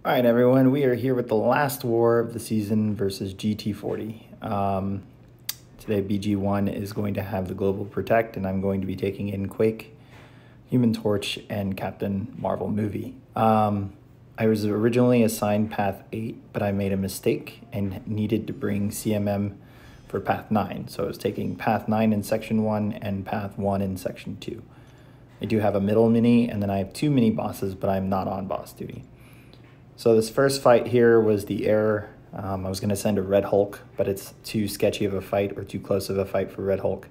All right, everyone, we are here with the last war of the season versus GT40. Today, BG1 is going to have the Global Protect, and I'm going to be taking in Quake, Human Torch, and Captain Marvel movie. I was originally assigned Path 8, but I made a mistake and needed to bring CMM for Path 9. So I was taking Path 9 in Section 1 and Path 1 in Section 2. I do have a middle mini, and then I have 2 mini bosses, but I'm not on boss duty. So this first fight here was the error. I was going to send a Red Hulk, but it's too sketchy of a fight or too close of a fight for Red Hulk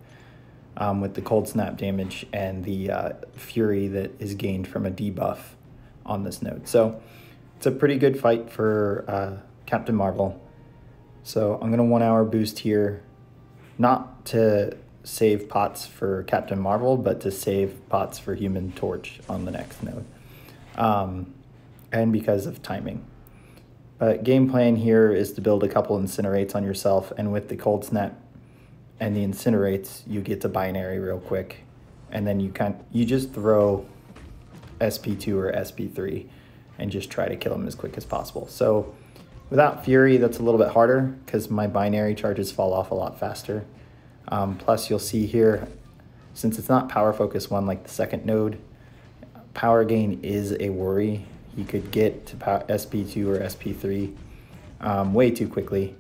with the cold snap damage and the fury that is gained from a debuff on this node. So it's a pretty good fight for Captain Marvel. So I'm going to 1 hour boost here, not to save pots for Captain Marvel, but to save pots for Human Torch on the next node. And because of timing. But game plan here is to build a couple incinerates on yourself, and with the cold snap and the incinerates, you get to binary real quick, and then you just throw SP2 or SP3 and just try to kill them as quick as possible. So without Fury, that's a little bit harder because my binary charges fall off a lot faster. Plus you'll see here, since it's not power focus 1 like the second node, power gain is a worry. He could get to SP2 or SP3 way too quickly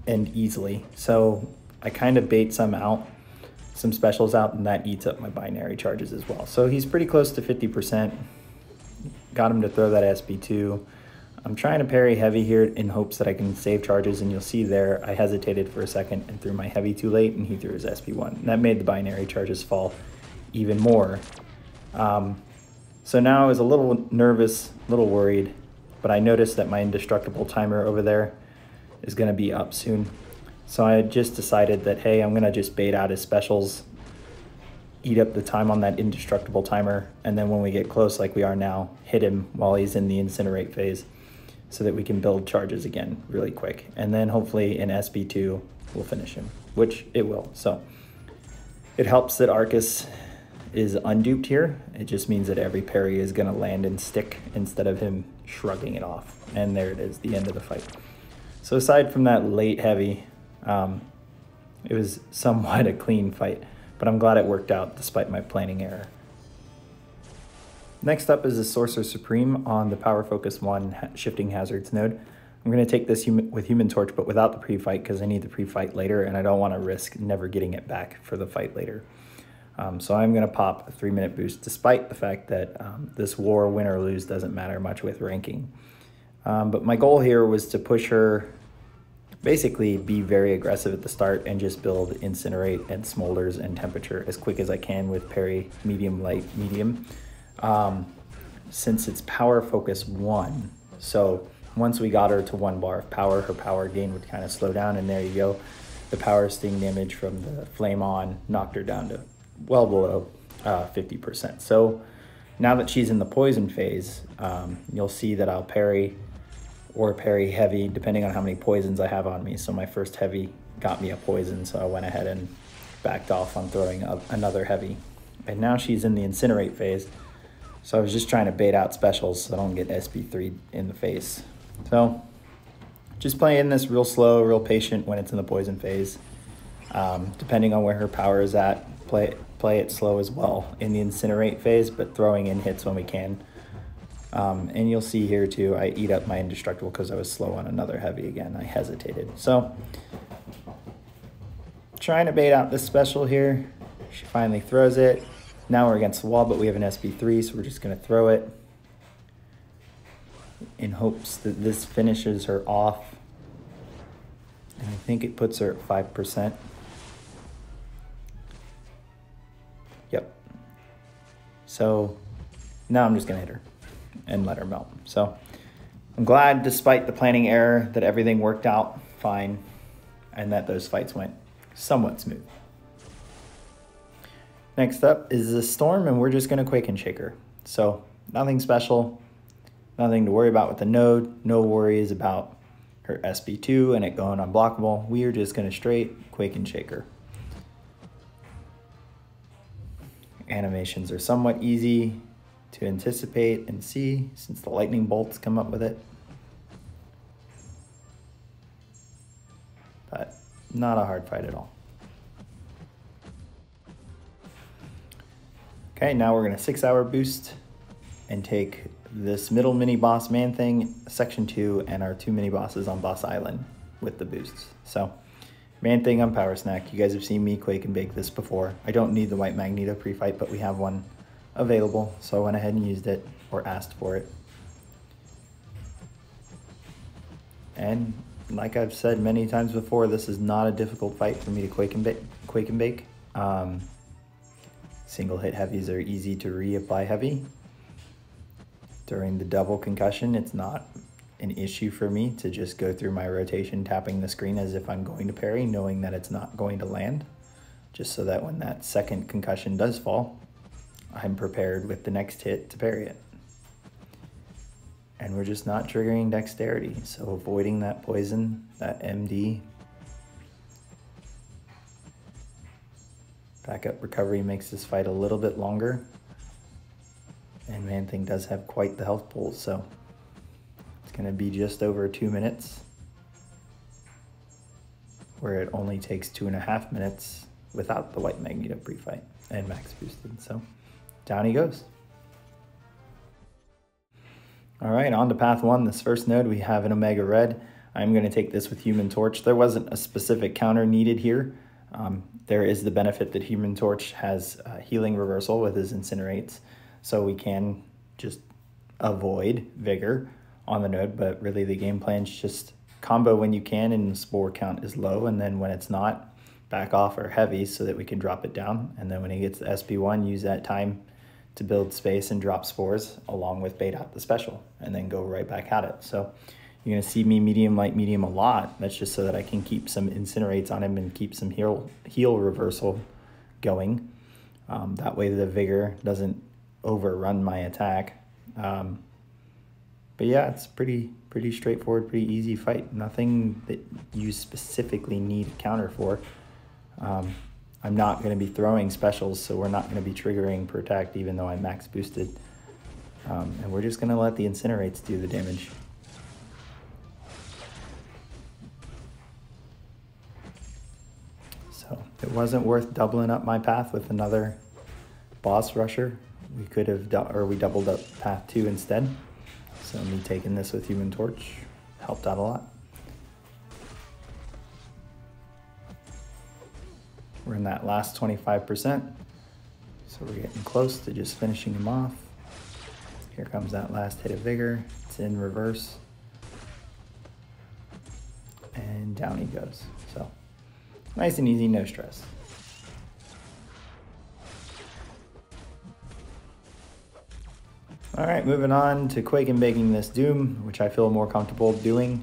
and easily. So I kind of bait some specials out, and that eats up my binary charges as well. So he's pretty close to 50%. Got him to throw that SP2. I'm trying to parry heavy here in hopes that I can save charges, and you'll see there I hesitated for a second and threw my heavy too late, and he threw his SP1. And that made the binary charges fall even more. So now I was a little nervous, a little worried, but I noticed that my indestructible timer over there is going to be up soon. So I just decided that, hey, I'm going to just bait out his specials, eat up the time on that indestructible timer, and then when we get close like we are now, hit him while he's in the incinerate phase so that we can build charges again really quick. And then hopefully in SB2 we'll finish him, which it will. So it helps that Aarkus is unduped here. It just means that every parry is going to land and stick instead of him shrugging it off. And there it is, the end of the fight. So aside from that late heavy, it was somewhat a clean fight, but I'm glad it worked out despite my planning error. Next up is the Sorcerer Supreme on the Power Focus 1 Shifting Hazards node. I'm going to take this with Human Torch, but without the pre-fight because I need the pre-fight later, and I don't want to risk never getting it back for the fight later. So I'm going to pop a 3-minute boost, despite the fact that this war, win or lose, doesn't matter much with ranking. But my goal here was to push her, basically be very aggressive at the start and just build Incinerate and Smolders and Temperature as quick as I can with parry, medium, light, medium. Since it's power focus 1, so once we got her to 1 bar of power, her power gain would kind of slow down, and there you go. The power sting damage from the flame on knocked her down to well below 50%. So now that she's in the poison phase, you'll see that I'll parry or parry heavy depending on how many poisons I have on me. So my first heavy got me a poison, so I went ahead and backed off on throwing another heavy. And now she's in the incinerate phase, so I was just trying to bait out specials so I don't get SP3 in the face. So just playing this real slow, real patient when it's in the poison phase. Depending on where her power is at, play it slow as well in the incinerate phase, but throwing in hits when we can. And you'll see here too, I eat up my indestructible because I was slow on another heavy again. I hesitated. So trying to bait out this special here. She finally throws it. Now we're against the wall, but we have an SB3, so we're just going to throw it in hopes that this finishes her off. And I think it puts her at 5%. Yep. So now I'm just going to hit her and let her melt. So I'm glad, despite the planning error, that everything worked out fine and that those fights went somewhat smooth. Next up is the Storm, and we're just going to Quake and Shake her. So nothing special, nothing to worry about with the node, no worries about her SB2 and it going unblockable. We are just going to straight Quake and Shake her. Animations are somewhat easy. to anticipate and see, since the lightning bolts come up with it. But not a hard fight at all. Okay, now we're gonna 6-hour boost and take this middle mini boss Manthing, section 2, and our 2 mini bosses on Boss Island with the boosts. So Manthing on Power Snack. You guys have seen me quake and bake this before. I don't need the white Magneto pre-fight, but we have one available, so I went ahead and used it, or asked for it. And like I've said many times before, this is not a difficult fight for me to quake and bake. Single hit heavies are easy to reapply heavy. During the double concussion, it's not an issue for me to just go through my rotation tapping the screen as if I'm going to parry, knowing that it's not going to land, just so that when that second concussion does fall, I'm prepared with the next hit to parry it. And we're just not triggering dexterity, so avoiding that poison, that MD. Backup recovery makes this fight a little bit longer. And Manthing does have quite the health pool, so it's gonna be just over 2 minutes, where it only takes 2.5 minutes without the white Magneto pre-fight and max boosted. So down he goes. All right, on to path 1. This first node, we have an Omega Red. I'm gonna take this with Human Torch. There wasn't a specific counter needed here. There is the benefit that Human Torch has healing reversal with his Incinerates, so we can just avoid Vigor on the node, but really the game plan is just combo when you can and spore count is low, and then when it's not, back off or heavy so that we can drop it down, and then when he gets the SP1, use that time to build space and drop spores along with bait out the special, and then go right back at it. So you're gonna see me medium, light, medium a lot. That's just so that I can keep some Incinerates on him and keep some heal reversal going. That way the Vigor doesn't overrun my attack. But yeah, it's pretty straightforward, pretty easy fight. Nothing that you specifically need a counter for. I'm not going to be throwing specials, so we're not going to be triggering Protect even though I'm max boosted. And we're just going to let the Incinerates do the damage. So it wasn't worth doubling up my path with another boss rusher. We could have, we doubled up path 2 instead. So me taking this with Human Torch helped out a lot. We're in that last 25%. So we're getting close to just finishing him off. Here comes that last hit of Vigor. It's in reverse. And down he goes. So nice and easy, no stress. All right, moving on to Quake and Baking this Doom, which I feel more comfortable doing.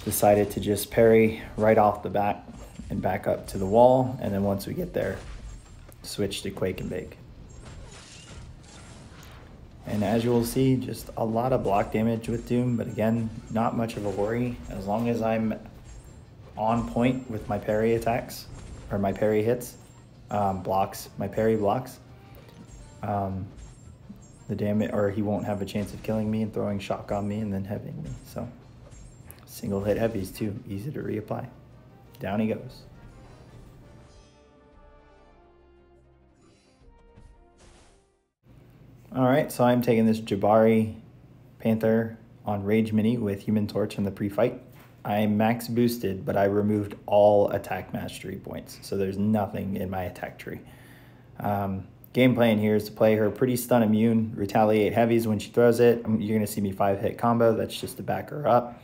Decided to just parry right off the bat and back up to the wall, and then once we get there, switch to Quake and Bake. And as you will see, just a lot of block damage with Doom, but again, not much of a worry. As long as I'm on point with my parry attacks, or my parry hits, my parry blocks, the damage, or he won't have a chance of killing me and throwing shock on me and then heavying me. So single hit heavies too, easy to reapply. Down he goes. All right, so I'm taking this Jabari Panther on Rage Mini with Human Torch in the pre-fight. I'm max boosted, but I removed all attack mastery points, so there's nothing in my attack tree. Game plan here is to play her pretty stun immune, retaliate heavies when she throws it. You're gonna see me 5-hit combo, that's just to back her up.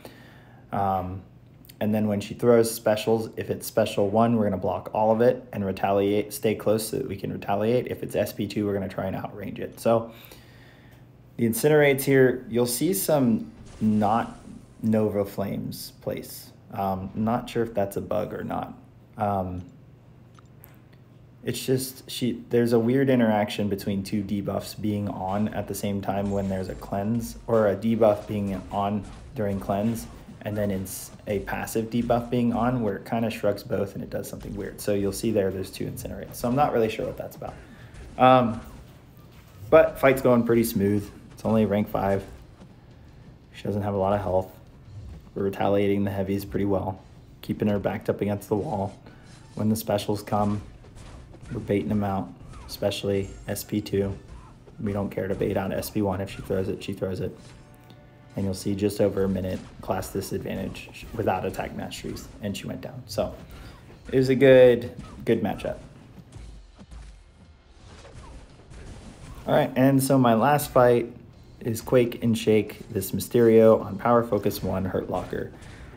And then when she throws specials, if it's special 1, we're gonna block all of it and retaliate, stay close so that we can retaliate. If it's SP2, we're gonna try and outrange it. So the Incinerates here, you'll see some not Nova Flames place. Not sure if that's a bug or not. It's just, there's a weird interaction between 2 debuffs being on at the same time when there's a cleanse, or a debuff being on during cleanse, and then it's a passive debuff being on where it kind of shrugs both and it does something weird. So you'll see there's 2 Incinerates. So I'm not really sure what that's about. But fight's going pretty smooth. It's only rank 5. She doesn't have a lot of health. We're retaliating the heavies pretty well, keeping her backed up against the wall. When the specials come, we're baiting them out, especially SP2. We don't care to bait out SP1. If she throws it, she throws it. And you'll see just over a minute class disadvantage without attack masteries, and she went down. So it was a good matchup. All right, and so my last fight is Quake and Shake this Mysterio on Power Focus 1 Hurt Locker.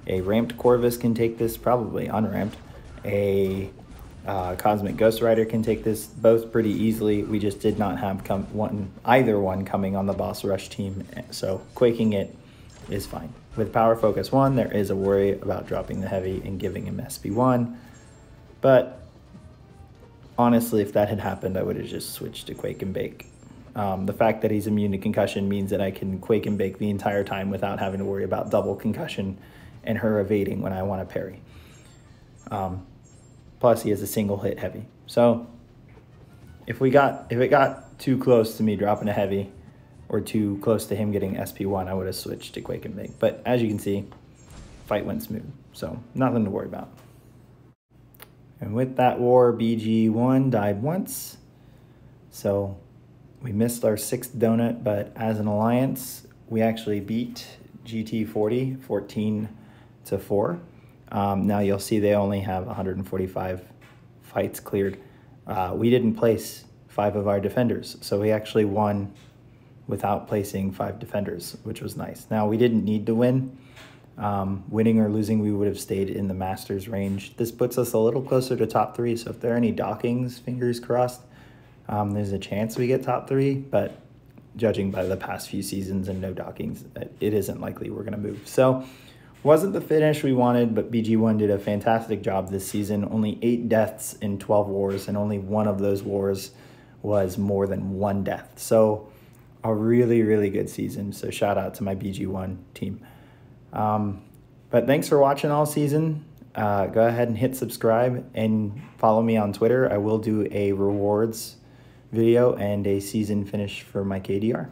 A ramped Corvus can take this, probably unramped. A Cosmic Ghost Rider can take this, both pretty easily. We just did not have either one coming on the Boss Rush team, so quaking it is fine. With Power Focus 1, there is a worry about dropping the heavy and giving him SP1, but honestly, if that had happened, I would have just switched to Quake and Bake. The fact that he's immune to concussion means that I can Quake and Bake the entire time without having to worry about double concussion and her evading when I want to parry. Plus, he has a single hit heavy. So if it got too close to me dropping a heavy or too close to him getting SP1, I would have switched to Quake and Bake. But as you can see, fight went smooth. So nothing to worry about. And with that war, BG1 died once. So we missed our 6th donut, but as an alliance, we actually beat GT40 14-4. Now you'll see they only have 145 fights cleared. We didn't place 5 of our defenders, so we actually won without placing 5 defenders, which was nice. Now we didn't need to win. Winning or losing, we would have stayed in the Masters range. This puts us a little closer to top 3, so if there are any dockings, fingers crossed, there's a chance we get top 3, but judging by the past few seasons and no dockings, it isn't likely we're going to move. So wasn't the finish we wanted, but BG1 did a fantastic job this season. Only 8 deaths in 12 wars, and only one of those wars was more than 1 death. So a really, really good season. So shout out to my BG1 team. But thanks for watching all season. Go ahead and hit subscribe and follow me on Twitter. I will do a rewards video and a season finish for my KDR.